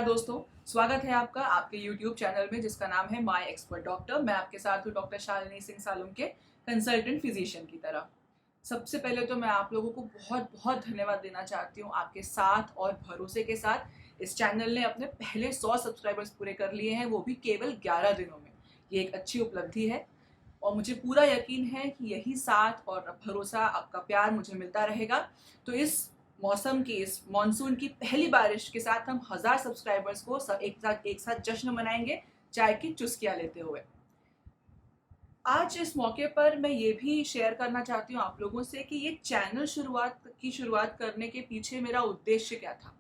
दोस्तों, स्वागत है आपका आपके YouTube चैनल में जिसका नाम है माय एक्सपर्ट डॉक्टर। मैं आपके साथ हूँ doctor Shalini Singh Salunke, consultant physician की तरह। सबसे पहले तो मैं आप लोगों को बहुत बहुत धन्यवाद देना चाहती हूँ। आपके साथ और भरोसे के साथ इस चैनल ने अपने पहले 100 सब्सक्राइबर्स पूरे कर लिए हैं, वो भी केवल 11 दिनों में। ये एक अच्छी उपलब्धि है और मुझे पूरा यकीन है कि यही साथ और भरोसा, आपका प्यार मुझे मिलता रहेगा। तो इस मौसम की, इस मॉनसून की पहली बारिश के साथ हम 1000 सब्सक्राइबर्स को एक साथ जश्न मनाएंगे, चाय की चुस्कियां लेते हुए। आज इस मौके पर मैं ये भी शेयर करना चाहती हूँ आप लोगों से कि ये चैनल शुरुआत करने के पीछे मेरा उद्देश्य क्या था।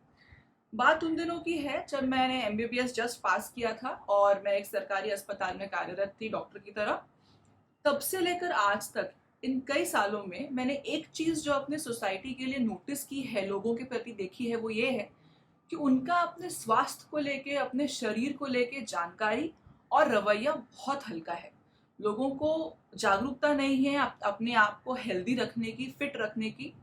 बात उन दिनों की है जब मैंने MBBS जस्ट पास किया था और मैं एक सरकारी अस्पताल में कार्यरत थी डॉक्टर की तरह। तब से लेकर आज तक इन कई सालों में मैंने एक चीज जो अपने सोसाइटी के लिए नोटिस की है, लोगों के प्रति देखी है, वो ये है कि उनका अपने स्वास्थ्य को लेके, अपने शरीर को लेके जानकारी और रवैया बहुत हल्का है। लोगों को जागरूकता नहीं है अपने आप को हेल्दी रखने की, फिट रखने की।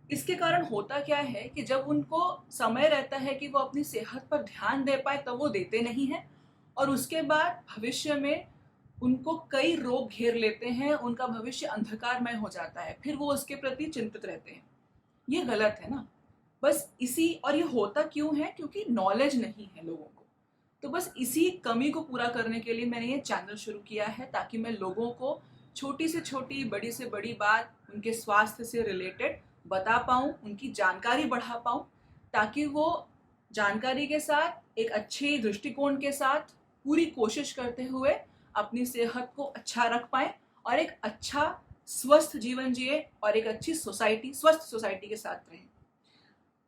इसके कारण होता क्या है कि जब उनको समय रहता है कि वो अपनी सेहत पर ध्यान दे पाए तब वो देते नहीं है, और उसके बाद भविष्य में उनको कई रोग घेर लेते हैं, उनका भविष्य अंधकारमय हो जाता है, फिर वो उसके प्रति चिंतित रहते हैं। ये गलत है ना। बस इसी, और ये होता क्यों है? क्योंकि नॉलेज नहीं है लोगों को। तो बस इसी कमी को पूरा करने के लिए मैंने ये चैनल शुरू किया है, ताकि मैं लोगों को छोटी से छोटी, बड़ी से बड़ी बात उनके स्वास्थ्य से रिलेटेड बता पाऊँ, उनकी जानकारी बढ़ा पाऊँ, ताकि वो जानकारी के साथ, एक अच्छे दृष्टिकोण के साथ, पूरी कोशिश करते हुए अपनी सेहत को अच्छा रख पाए और एक अच्छा स्वस्थ जीवन जिए और एक अच्छी सोसाइटी, स्वस्थ सोसाइटी के साथ रहें।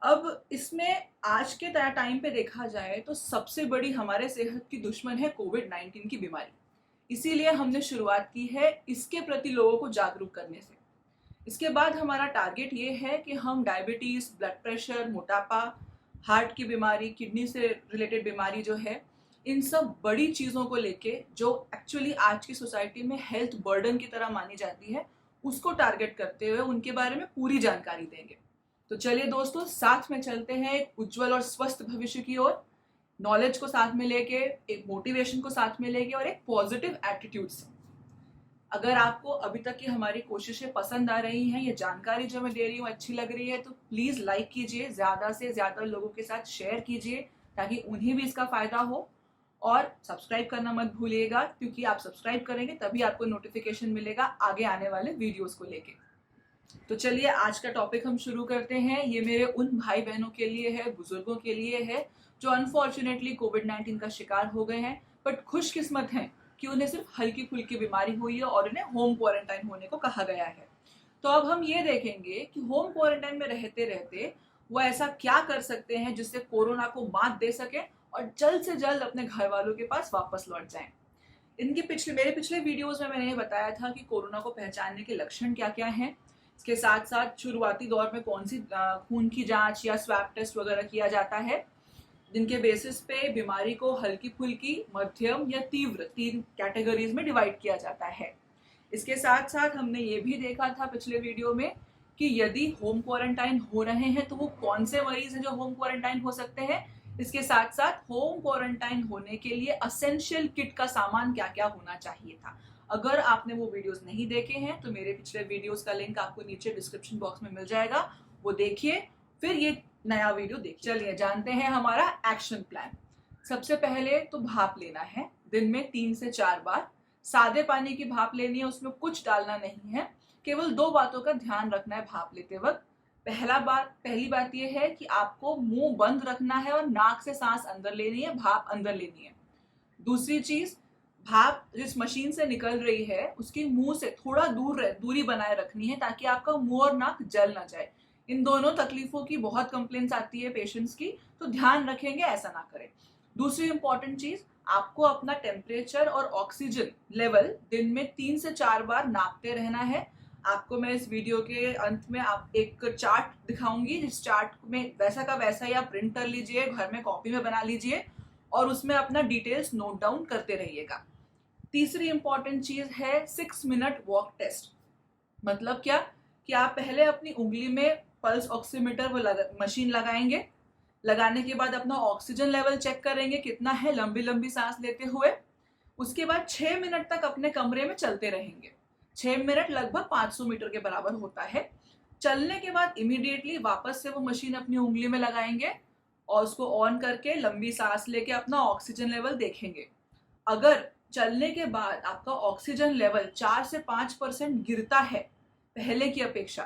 अब इसमें आज के टाइम पे देखा जाए तो सबसे बड़ी हमारे सेहत की दुश्मन है कोविड-19 की बीमारी। इसीलिए हमने शुरुआत की है इसके प्रति लोगों को जागरूक करने से। इसके बाद हमारा टारगेट ये है कि हम डायबिटीज, ब्लड प्रेशर, मोटापा, हार्ट की बीमारी, किडनी से रिलेटेड बीमारी जो है, इन सब बड़ी चीज़ों को लेके जो एक्चुअली आज की सोसाइटी में हेल्थ बर्डन की तरह मानी जाती है, उसको टारगेट करते हुए उनके बारे में पूरी जानकारी देंगे। तो चलिए दोस्तों, साथ में चलते हैं एक उज्जवल और स्वस्थ भविष्य की ओर, नॉलेज को साथ में लेके, एक मोटिवेशन को साथ में लेके और एक पॉजिटिव एटीट्यूड से। अगर आपको अभी तक की हमारी कोशिशें पसंद आ रही हैं, ये जानकारी जो मैं दे रही हूँ अच्छी लग रही है, तो प्लीज़ लाइक कीजिए, ज़्यादा से ज़्यादा लोगों के साथ शेयर कीजिए ताकि उन्हें भी इसका फ़ायदा हो। और सब्सक्राइब करना मत भूलिएगा, क्योंकि आप सब्सक्राइब करेंगे तभी आपको नोटिफिकेशन मिलेगा आगे आने वाले वीडियोस को लेके। तो चलिए आज का टॉपिक हम शुरू करते हैं। ये मेरे उन भाई बहनों के लिए है, बुजुर्गों के लिए है, जो अनफॉर्चुनेटली कोविड-19 का शिकार हो गए हैं, बट खुशकिस्मत हैं कि उन्हें सिर्फ हल्की फुल्की बीमारी हुई है और उन्हें होम क्वारंटाइन होने को कहा गया है। तो अब हम ये देखेंगे कि होम क्वारंटाइन में रहते रहते वो ऐसा क्या कर सकते हैं जिससे कोरोना को मात दे सके और जल्द से जल्द अपने घर वालों के पास वापस लौट जाएं। मेरे पिछले वीडियोस में मैंने ये बताया था कि कोरोना को पहचानने के लक्षण क्या क्या हैं। इसके साथ साथ शुरुआती दौर में कौन सी खून की जांच या स्वैब टेस्ट वगैरह किया जाता है, जिनके बेसिस पे बीमारी को हल्की फुल्की, मध्यम या तीव्र, 3 कैटेगरीज में डिवाइड किया जाता है। इसके साथ साथ हमने ये भी देखा था पिछले वीडियो में कि यदि होम क्वारंटाइन हो रहे हैं तो वो कौन से मरीज हैं जो होम क्वारंटाइन हो सकते हैं। इसके साथ साथ होम क्वारंटाइन होने के लिए असेंशियल किट का सामान क्या क्या होना चाहिए था। अगर आपने वो वीडियोस नहीं देखे हैं तो मेरे पिछले वीडियोस का लिंक आपको नीचे डिस्क्रिप्शन बॉक्स में मिल जाएगा, वो देखिए, फिर ये नया वीडियो देखिए। चलिए जानते हैं हमारा एक्शन प्लान। सबसे पहले तो भाप लेना है, दिन में 3 से 4 बार। सादे पानी की भाप लेनी है, उसमें कुछ डालना नहीं है। केवल 2 बातों का ध्यान रखना है भाप लेते वक्त। पहली बात यह है कि आपको मुंह बंद रखना है और नाक से सांस अंदर लेनी है, भाप अंदर लेनी है। दूसरी चीज, भाप जिस मशीन से निकल रही है उसकी मुंह से थोड़ा दूरी बनाए रखनी है, ताकि आपका मुंह और नाक जल ना जाए। इन दोनों तकलीफों की बहुत कंप्लेंट्स आती है पेशेंट्स की, तो ध्यान रखेंगे ऐसा ना करें। दूसरी इंपॉर्टेंट चीज, आपको अपना टेम्परेचर और ऑक्सीजन लेवल दिन में 3 से 4 बार नापते रहना है। आपको मैं इस वीडियो के अंत में आप एक चार्ट दिखाऊंगी, जिस चार्ट में वैसा का वैसा ही आप प्रिंट कर लीजिए, घर में कॉपी में बना लीजिए और उसमें अपना डिटेल्स नोट डाउन करते रहिएगा। तीसरी इंपॉर्टेंट चीज है 6 मिनट वॉक टेस्ट। मतलब क्या कि आप पहले अपनी उंगली में पल्स ऑक्सीमीटर मशीन लगाएंगे, लगाने के बाद अपना ऑक्सीजन लेवल चेक करेंगे कितना है लंबी लंबी सांस लेते हुए। उसके बाद 6 मिनट तक अपने कमरे में चलते रहेंगे। 6 मिनट लगभग 500 मीटर के बराबर होता है। चलने के बाद इमीडिएटली वापस से वो मशीन अपनी उंगली में लगाएंगे और उसको ऑन करके लंबी सांस लेके अपना ऑक्सीजन लेवल देखेंगे। अगर चलने के बाद आपका ऑक्सीजन लेवल 4 से 5% गिरता है पहले की अपेक्षा,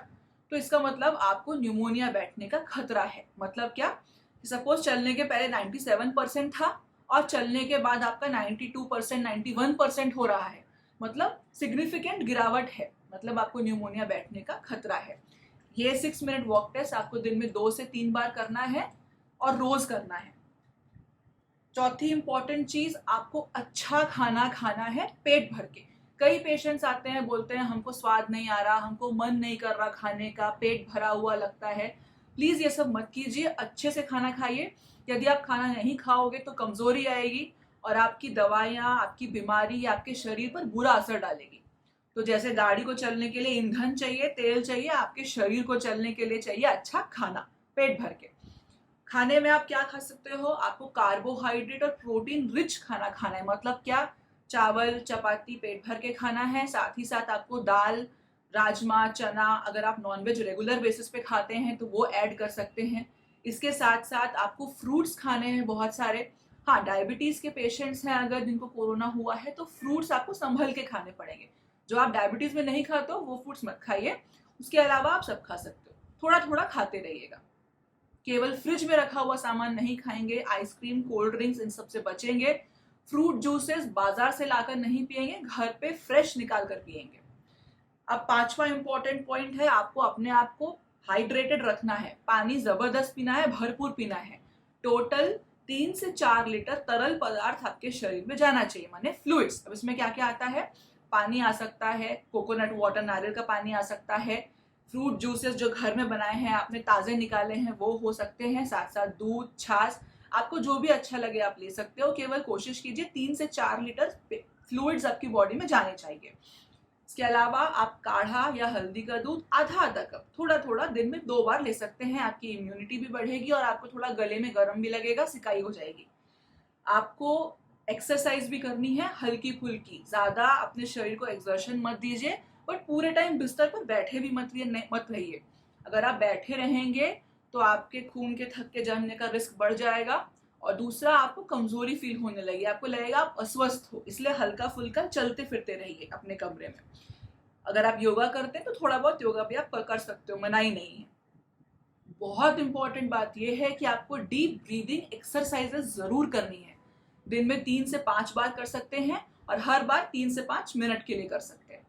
तो इसका मतलब आपको न्यूमोनिया बैठने का खतरा है। मतलब क्या, सपोज चलने के पहले 97% था और चलने के बाद आपका 92%, 91% हो रहा है, मतलब सिग्निफिकेंट गिरावट है, मतलब आपको न्यूमोनिया बैठने का खतरा है। ये 6 मिनट वॉक टेस्ट आपको दिन में 2 से 3 बार करना है और रोज करना है। चौथी इंपॉर्टेंट चीज, आपको अच्छा खाना खाना है पेट भर के। कई पेशेंट्स आते हैं, बोलते हैं हमको स्वाद नहीं आ रहा, हमको मन नहीं कर रहा खाने का, पेट भरा हुआ लगता है। प्लीज ये सब मत कीजिए, अच्छे से खाना खाइए। यदि आप खाना नहीं खाओगे तो कमजोरी आएगी और आपकी दवाइयाँ, आपकी बीमारी आपके शरीर पर बुरा असर डालेगी। तो जैसे गाड़ी को चलने के लिए ईंधन चाहिए, तेल चाहिए, आपके शरीर को चलने के लिए चाहिए अच्छा खाना पेट भर के। खाने में आप क्या खा सकते हो, आपको कार्बोहाइड्रेट और प्रोटीन रिच खाना खाना है। मतलब क्या, चावल चपाती पेट भर के खाना है, साथ ही साथ आपको दाल, राजमा, चना, अगर आप नॉनवेज रेगुलर बेसिस पे खाते हैं तो वो ऐड कर सकते हैं। इसके साथ साथ आपको फ्रूट्स खाने हैं बहुत सारे। हाँ, डायबिटीज के पेशेंट्स हैं अगर जिनको कोरोना हुआ है तो फ्रूट्स आपको संभल के खाने पड़ेंगे। जो आप डायबिटीज में नहीं खाते हो वो फ्रूट्स मत खाइए, उसके अलावा आप सब खा सकते हो। थोड़ा थोड़ा खाते रहिएगा। केवल फ्रिज में रखा हुआ सामान नहीं खाएंगे, आइसक्रीम, कोल्ड ड्रिंक्स, इन सब से बचेंगे। फ्रूट जूसेस बाजार से लाकर नहीं पिएंगे, घर पे फ्रेश निकाल कर पिएंगे। अब पांचवा इंपॉर्टेंट पॉइंट है, आपको अपने आप को हाइड्रेटेड रखना है। पानी जबरदस्त पीना है, भरपूर पीना है। टोटल 3 से 4 लीटर तरल पदार्थ आपके शरीर में जाना चाहिए, माने फ्लूइड्स। अब इसमें क्या क्या आता है, पानी आ सकता है, कोकोनट वाटर, नारियल का पानी आ सकता है, फ्रूट जूसेस जो घर में बनाए हैं आपने, ताजे निकाले हैं, वो हो सकते हैं, साथ साथ दूध, छाछ, आपको जो भी अच्छा लगे आप ले सकते हो। केवल कोशिश कीजिए 3 से 4 लीटर फ्लूइड्स आपकी बॉडी में जाने चाहिए। इसके अलावा आप काढ़ा या हल्दी का दूध आधा आधा कप थोड़ा थोड़ा दिन में 2 बार ले सकते हैं। आपकी इम्यूनिटी भी बढ़ेगी और आपको थोड़ा गले में गर्म भी लगेगा, सिकाई हो जाएगी। आपको एक्सरसाइज भी करनी है, हल्की फुल्की, ज्यादा अपने शरीर को एक्सर्शन मत दीजिए, बट पूरे टाइम बिस्तर पर बैठे भी मत रहिए। अगर आप बैठे रहेंगे तो आपके खून के थक्के जमने का रिस्क बढ़ जाएगा और दूसरा आपको कमजोरी फील होने लगेगी, आपको लगेगा आप अस्वस्थ हो। इसलिए हल्का फुल्का चलते फिरते रहिए अपने कमरे में। अगर आप योगा करते हैं तो थोड़ा बहुत योगा भी आप कर सकते हो, मनाही नहीं है। बहुत इंपॉर्टेंट बात यह है कि आपको डीप ब्रीदिंग एक्सरसाइजेस जरूर करनी है। दिन में 3 से 5 बार कर सकते हैं और हर बार 3 से 5 मिनट के लिए कर सकते हैं।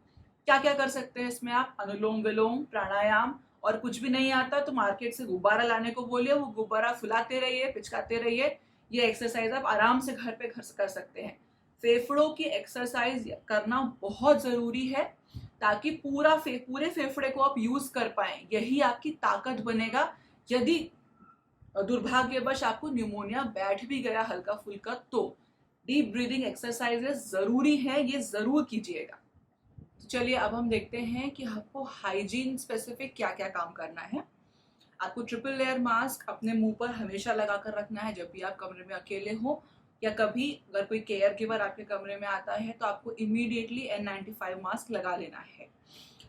क्या क्या कर सकते हैं इसमें आप, अनुलोम विलोम, प्राणायाम, और कुछ भी नहीं आता तो मार्केट से गुब्बारा लाने को बोलिए, वो गुब्बारा फुलाते रहिए, पिचकाते रहिए। ये एक्सरसाइज आप आराम से घर पे कर सकते हैं। फेफड़ों की एक्सरसाइज करना बहुत जरूरी है ताकि पूरे फेफड़े को आप यूज कर पाए, यही आपकी ताकत बनेगा। यदि दुर्भाग्यवश आपको न्यूमोनिया बैठ भी गया हल्का फुल्का तो डीप ब्रीदिंग एक्सरसाइजेस जरूरी है, ये जरूर कीजिएगा। तो चलिए अब हम देखते हैं कि आपको हाइजीन स्पेसिफिक क्या क्या काम करना है। आपको ट्रिपल लेयर मास्क अपने मुंह पर हमेशा लगा कर रखना है जब भी आप कमरे में अकेले हो, या कभी अगर कोई केयर गिवर आपके कमरे में आता है तो आपको इमीडिएटली N95 मास्क लगा लेना है।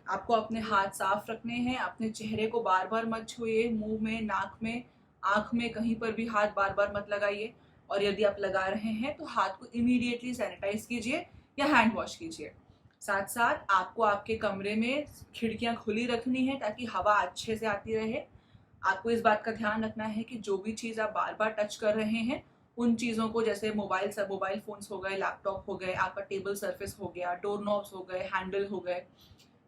आपको अपने हाथ साफ रखने हैं, अपने चेहरे को बार बार मत छुइए, मुंह में, नाक में, आंख में कहीं पर भी हाथ बार बार मत लगाइए। और यदि आप लगा रहे हैं तो हाथ को इमीडिएटली सैनिटाइज कीजिए या हैंड वॉश कीजिए। साथ साथ आपको आपके कमरे में खिड़कियां खुली रखनी है ताकि हवा अच्छे से आती रहे। आपको इस बात का ध्यान रखना है कि जो भी चीज़ आप बार बार टच कर रहे हैं उन चीज़ों को, जैसे मोबाइल फोन्स हो गए, लैपटॉप हो गए, आपका टेबल सरफेस हो गया, डोर नॉब्स हो गए, हैंडल हो गए,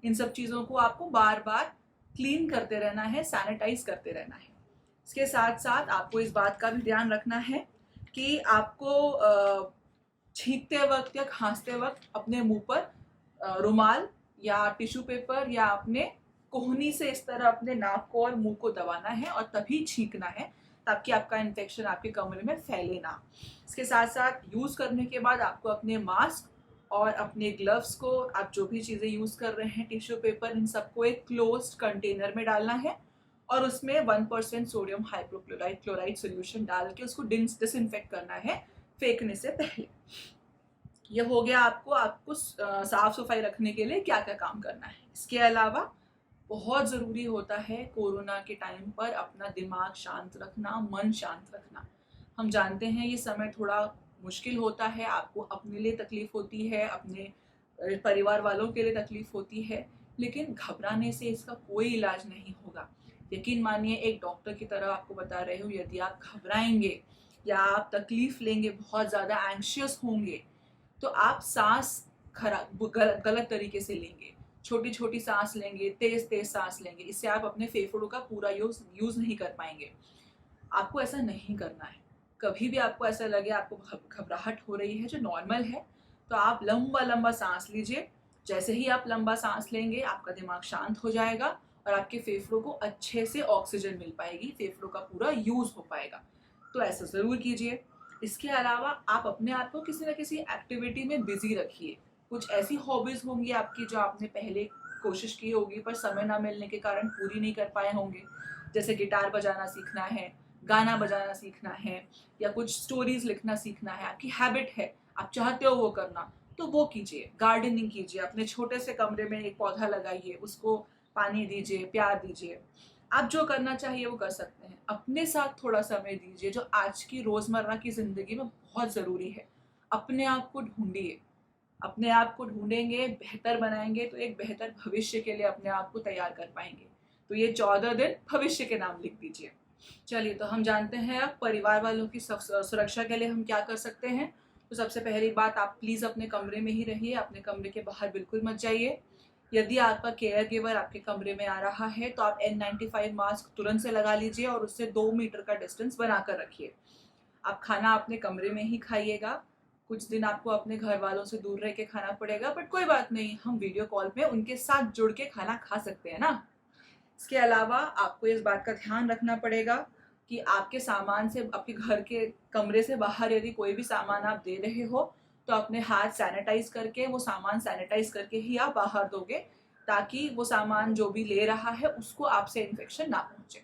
इन सब चीज़ों को आपको बार बार क्लीन करते रहना है, सैनिटाइज करते रहना है। इसके साथ साथ आपको इस बात का भी ध्यान रखना है कि आपको छींकते वक्त या खांसते वक्त अपने मुंह पर रुमाल या टिश्यू पेपर या अपने कोहनी से इस तरह अपने नाक को और मुंह को दबाना है और तभी छींकना है, ताकि आपका इन्फेक्शन आपके कमरे में फैले ना। इसके साथ साथ यूज करने के बाद आपको अपने मास्क और अपने ग्लव्स को, आप जो भी चीजें यूज कर रहे हैं, टिश्यू पेपर, इन सबको एक क्लोज्ड कंटेनर में डालना है और उसमें 1% सोडियम हाइपोक्लोराइड क्लोराइड सोल्यूशन डाल के उसको डिसइंफेक्ट करना है फेंकने से पहले। ये हो गया आपको साफ सफाई रखने के लिए क्या क्या काम करना है। इसके अलावा बहुत ज़रूरी होता है कोरोना के टाइम पर अपना दिमाग शांत रखना, मन शांत रखना। हम जानते हैं ये समय थोड़ा मुश्किल होता है, आपको अपने लिए तकलीफ होती है, अपने परिवार वालों के लिए तकलीफ होती है, लेकिन घबराने से इसका कोई इलाज नहीं होगा। यकीन मानिए, एक डॉक्टर की तरह आपको बता रही हूँ, यदि आप घबराएंगे या आप तकलीफ लेंगे, बहुत ज़्यादा एंग्शियस होंगे, तो आप सांस गलत तरीके से लेंगे, छोटी छोटी सांस लेंगे, तेज तेज सांस लेंगे, इससे आप अपने फेफड़ों का पूरा यूज नहीं कर पाएंगे। आपको ऐसा नहीं करना है। कभी भी आपको ऐसा लगे आपको घबराहट हो रही है जो नॉर्मल है, तो आप लंबा लंबा सांस लीजिए। जैसे ही आप लंबा सांस लेंगे आपका दिमाग शांत हो जाएगा और आपके फेफड़ों को अच्छे से ऑक्सीजन मिल पाएगी, फेफड़ों का पूरा यूज हो पाएगा। तो ऐसा ज़रूर कीजिए। इसके अलावा आप अपने आप को किसी न किसी एक्टिविटी में बिजी रखिए। कुछ ऐसी हॉबीज़ होंगी आपकी जो आपने पहले कोशिश की होगी पर समय ना मिलने के कारण पूरी नहीं कर पाए होंगे। जैसे गिटार बजाना सीखना है, गाना बजाना सीखना है, या कुछ स्टोरीज लिखना सीखना है, आपकी हैबिट है, आप चाहते हो वो करना, तो वो कीजिए। गार्डनिंग कीजिए, अपने छोटे से कमरे में एक पौधा लगाइए, उसको पानी दीजिए, प्यार दीजिए। आप जो करना चाहिए वो कर सकते हैं। अपने साथ थोड़ा समय दीजिए, जो आज की रोजमर्रा की जिंदगी में बहुत जरूरी है। अपने आप को ढूंढिए। अपने आप को ढूंढेंगे, बेहतर बनाएंगे, तो एक बेहतर भविष्य के लिए अपने आप को तैयार कर पाएंगे। तो ये 14 दिन भविष्य के नाम लिख दीजिए। चलिए, तो हम जानते हैं अब परिवार वालों की सुरक्षा के लिए हम क्या कर सकते हैं। तो सबसे पहली बात, आप प्लीज़ अपने कमरे में ही रहिए, अपने कमरे के बाहर बिल्कुल मत जाइए। यदि आपका केयर गिवर आपके कमरे में आ रहा है तो आप N95 मास्क तुरंत से लगा लीजिए और उससे 2 मीटर का डिस्टेंस बनाकर रखिए। आप खाना अपने कमरे में ही खाइएगा। कुछ दिन आपको अपने घर वालों से दूर रह के खाना पड़ेगा, बट कोई बात नहीं, हम वीडियो कॉल पे उनके साथ जुड़ के खाना खा सकते हैं ना। इसके अलावा आपको इस बात का ध्यान रखना पड़ेगा कि आपके सामान से, आपके घर के कमरे से बाहर यदि कोई भी सामान आप दे रहे हो तो अपने हाथ सैनिटाइज करके, वो सामान सैनिटाइज करके ही आप बाहर दोगे, ताकि वो सामान जो भी ले रहा है उसको आपसे इन्फेक्शन ना पहुंचे।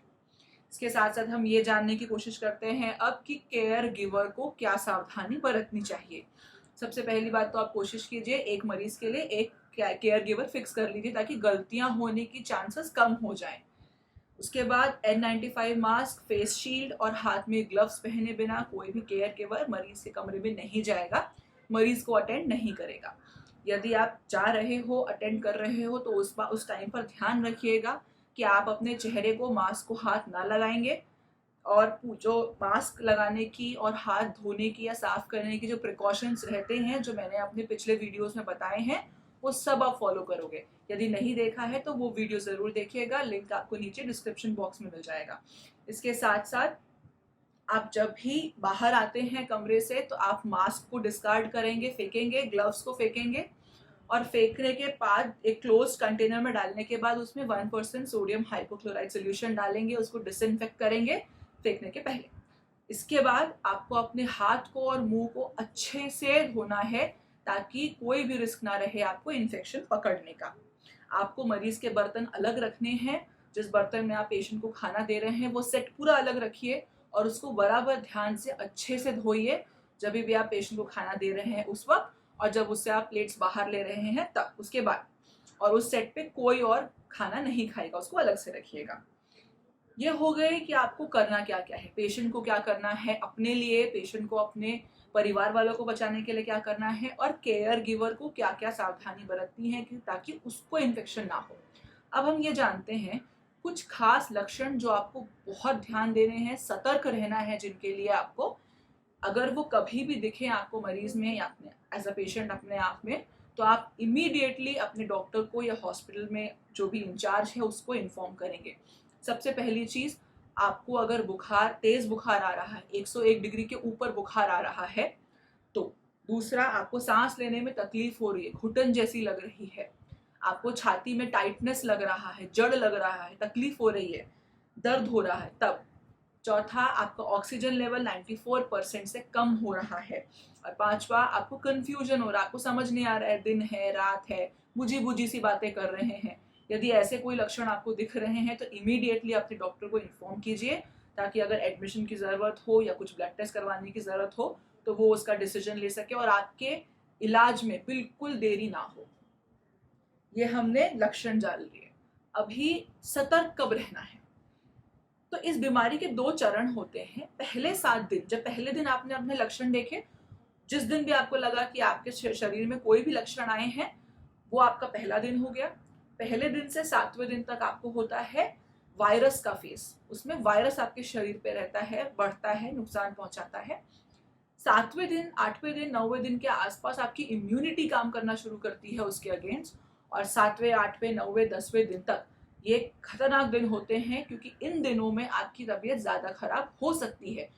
इसके साथ साथ हम ये जानने की कोशिश करते हैं अब कि केयर गिवर को क्या सावधानी बरतनी चाहिए। सबसे पहली बात तो आप कोशिश कीजिए एक मरीज के लिए एक केयर गिवर फिक्स कर लीजिए, ताकि गलतियां होने की चांसेस कम हो जाएं। उसके बाद N95 मास्क, फेस शील्ड और हाथ में ग्लव्स पहने बिना कोई भी केयर गिवर मरीज के कमरे में नहीं जाएगा, मरीज को अटेंड नहीं करेगा। यदि आप जा रहे हो, अटेंड कर रहे हो, तो उस टाइम पर ध्यान रखिएगा कि आप अपने चेहरे को, मास्क को हाथ ना लगाएंगे, और जो मास्क लगाने की और हाथ धोने की या साफ करने की जो प्रिकॉशंस रहते हैं, जो मैंने अपने पिछले वीडियोस में बताए हैं, वो सब आप फॉलो करोगे। यदि नहीं देखा है तो वो वीडियो ज़रूर देखिएगा, लिंक आपको नीचे डिस्क्रिप्शन बॉक्स में मिल जाएगा। इसके साथ साथ आप जब भी बाहर आते हैं कमरे से तो आप मास्क को डिस्कार्ड करेंगे, फेंकेंगे, ग्लव्स को फेंकेंगे, और फेंकने के बाद एक क्लोज कंटेनर में डालने के बाद उसमें 1% सोडियम हाइपोक्लोराइड सोल्यूशन डालेंगे, उसको डिसइंफेक्ट करेंगे फेंकने के पहले। इसके बाद आपको अपने हाथ को और मुंह को अच्छे से धोना है, ताकि कोई भी रिस्क ना रहे आपको इन्फेक्शन पकड़ने का। आपको मरीज के बर्तन अलग रखने हैं। जिस बर्तन में आप पेशेंट को खाना दे रहे हैं वो सेट पूरा अलग रखिए और उसको बराबर ध्यान से अच्छे से धोइए, जब भी आप पेशेंट को खाना दे रहे हैं उस वक्त, और जब उससे आप प्लेट्स बाहर ले रहे हैं तब, उसके बाद। और उस सेट पे कोई और खाना नहीं खाएगा, उसको अलग से रखिएगा। ये हो गए कि आपको करना क्या क्या है, पेशेंट को क्या करना है अपने लिए, पेशेंट को अपने परिवार वालों को बचाने के लिए क्या करना है, और केयर गिवर को क्या क्या सावधानी बरतनी है ताकि उसको इन्फेक्शन ना हो। अब हम ये जानते हैं कुछ खास लक्षण जो आपको बहुत ध्यान देने हैं, सतर्क रहना है, जिनके लिए आपको, अगर वो कभी भी दिखे आपको मरीज में या अपने एज अ पेशेंट अपने आप में, तो आप इमीडिएटली अपने डॉक्टर को या हॉस्पिटल में जो भी इंचार्ज है उसको इन्फॉर्म करेंगे। सबसे पहली चीज़, आपको अगर बुखार, तेज बुखार आ रहा है, 101 डिग्री के ऊपर बुखार आ रहा है तो। दूसरा, आपको सांस लेने में तकलीफ हो रही है, घुटन जैसी लग रही है, आपको छाती में टाइटनेस लग रहा है, जड़ लग रहा है, तकलीफ हो रही है, दर्द हो रहा है, तब। चौथा, आपका ऑक्सीजन लेवल 94% से कम हो रहा है। और पांचवा, आपको कंफ्यूजन हो रहा है, आपको समझ नहीं आ रहा है दिन है रात है, बुझी बुझी सी बातें कर रहे हैं, यदि ऐसे कोई लक्षण आपको दिख रहे हैं तो इमीडिएटली अपने डॉक्टर को इन्फॉर्म कीजिए, ताकि अगर एडमिशन की ज़रूरत हो या कुछ ब्लड टेस्ट करवाने की ज़रूरत हो तो वो उसका डिसीजन ले सके और आपके इलाज में बिल्कुल देरी ना हो। ये हमने लक्षण जान लिए। अभी सतर्क कब रहना है? तो इस बीमारी के 2 चरण होते हैं। पहले 7 दिन, जब पहले दिन आपने अपने लक्षण देखे, जिस दिन भी आपको लगा कि आपके शरीर में कोई भी लक्षण आए हैं, वो आपका पहला दिन हो गया। पहले दिन से 7वें दिन तक आपको होता है वायरस का फेस। उसमें वायरस आपके शरीर पे रहता है, बढ़ता है, नुकसान पहुंचाता है। 7वें दिन, 8वें दिन, 9वें दिन के आसपास आपकी इम्यूनिटी काम करना शुरू करती है उसके अगेंस्ट, और 7वें, 8वें, 9वें, 10वें दिन तक ये खतरनाक दिन होते हैं, क्योंकि इन दिनों में आपकी तबीयत ज़्यादा खराब हो सकती है।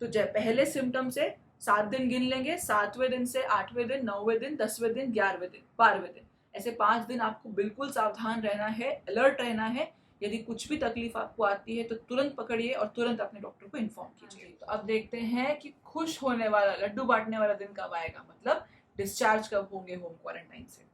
तो जब पहले सिम्टम से 7 दिन गिन लेंगे, 7वें दिन से 8वें दिन, 9वें दिन, 10वें दिन, 11वें दिन, 12वें दिन, ऐसे 5 दिन आपको बिल्कुल सावधान रहना है, अलर्ट रहना है। यदि कुछ भी तकलीफ आपको आती है तो तुरंत पकड़िए और तुरंत अपने डॉक्टर को इन्फॉर्म कीजिए। तो अब देखते हैं कि खुश होने वाला, लड्डू बांटने वाला दिन कब आएगा, मतलब डिस्चार्ज कब होंगे होम क्वारंटाइन से।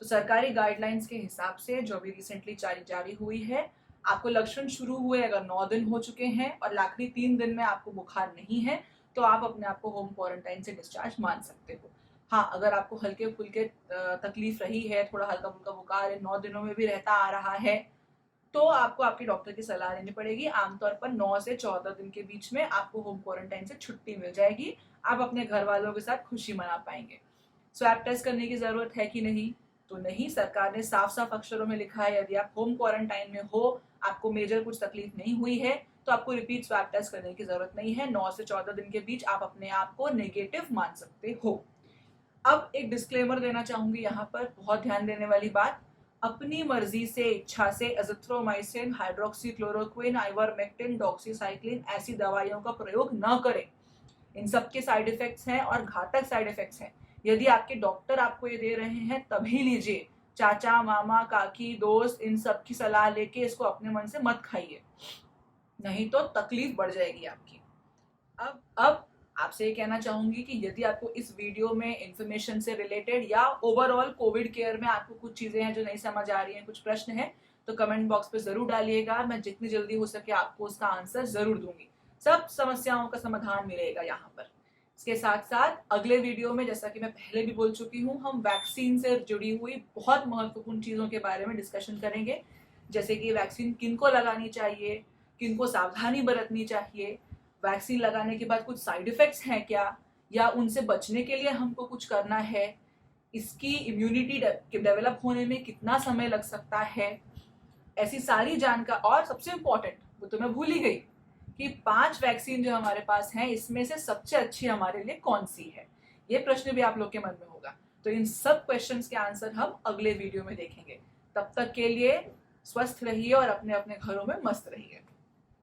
तो सरकारी गाइडलाइंस के हिसाब से जो अभी रिसेंटली जारी हुई है, आपको लक्षण शुरू हुए अगर 9 दिन हो चुके हैं और आखिरी 3 दिन में आपको बुखार नहीं है, तो आप अपने आप को होम क्वारंटाइन से डिस्चार्ज मान सकते हो। हाँ, अगर आपको हल्के फुल्के तकलीफ रही है, थोड़ा हल्का फुल्का बुखार है, 9 दिनों में भी रहता आ रहा है, तो आपको आपके डॉक्टर की सलाह लेनी पड़ेगी। आमतौर पर 9 से 14 दिन के बीच में आपको होम क्वारंटाइन से छुट्टी मिल जाएगी। आप अपने घर वालों के साथ खुशी मना पाएंगे। स्वैब टेस्ट करने की ज़रूरत है कि नहीं? तो नहीं, सरकार ने साफ साफ अक्षरों में लिखा है, यदि आप होम क्वारंटाइन में हो, आपको मेजर कुछ तकलीफ नहीं हुई है, तो आपको रिपीट स्वैब टेस्ट करने की ज़रूरत नहीं है। 9 से 14 दिन के बीच आप अपने आप को नेगेटिव मान सकते हो। अब एक डिस्क्लेमर देना चाहूँगी यहाँ पर, बहुत ध्यान देने वाली बात। अपनी मर्जी से, इच्छा से एजिथ्रोमाइसिन, हाइड्रोक्सीक्लोरोक्विन, आइवरमेक्टिन, डॉक्सीसाइक्लिन ऐसी दवाइयों का प्रयोग न करें। इन सब के साइड इफेक्ट्स हैं और घातक साइड इफेक्ट्स हैं। यदि आपके डॉक्टर आपको ये दे रहे हैं तभी लीजिए। चाचा, मामा, काकी, दोस्त, इन सब की सलाह लेके इसको अपने मन से मत खाइए, नहीं तो तकलीफ बढ़ जाएगी आपकी। अब आपसे ये कहना चाहूंगी कि यदि आपको इस वीडियो में इंफॉर्मेशन से रिलेटेड या ओवरऑल कोविड केयर में आपको कुछ चीजें हैं जो नहीं समझ आ रही हैं, कुछ प्रश्न है, तो कमेंट बॉक्स पे जरूर डालिएगा। मैं जितनी जल्दी हो सके आपको उसका आंसर जरूर दूंगी। सब समस्याओं का समाधान मिलेगा यहाँ पर। इसके साथ साथ अगले वीडियो में, जैसा कि मैं पहले भी बोल चुकी हूँ, हम वैक्सीन से जुड़ी हुई बहुत महत्वपूर्ण चीज़ों के बारे में डिस्कशन करेंगे, जैसे कि वैक्सीन किनको लगानी चाहिए, किनको सावधानी बरतनी चाहिए, वैक्सीन लगाने के बाद कुछ साइड इफेक्ट्स हैं क्या, या उनसे बचने के लिए हमको कुछ करना है, इसकी इम्यूनिटी डेवलप होने में कितना समय लग सकता है, ऐसी सारी जानकारी। और सबसे इम्पोर्टेंट, वो तो मैं भूल ही गई, कि 5 वैक्सीन जो हमारे पास हैं, इसमें से सबसे अच्छी हमारे लिए कौन सी है, ये प्रश्न भी आप लोग के मन में होगा। तो इन सब क्वेश्चंस के आंसर हम अगले वीडियो में देखेंगे। तब तक के लिए स्वस्थ रहिए और अपने अपने घरों में मस्त रहिए।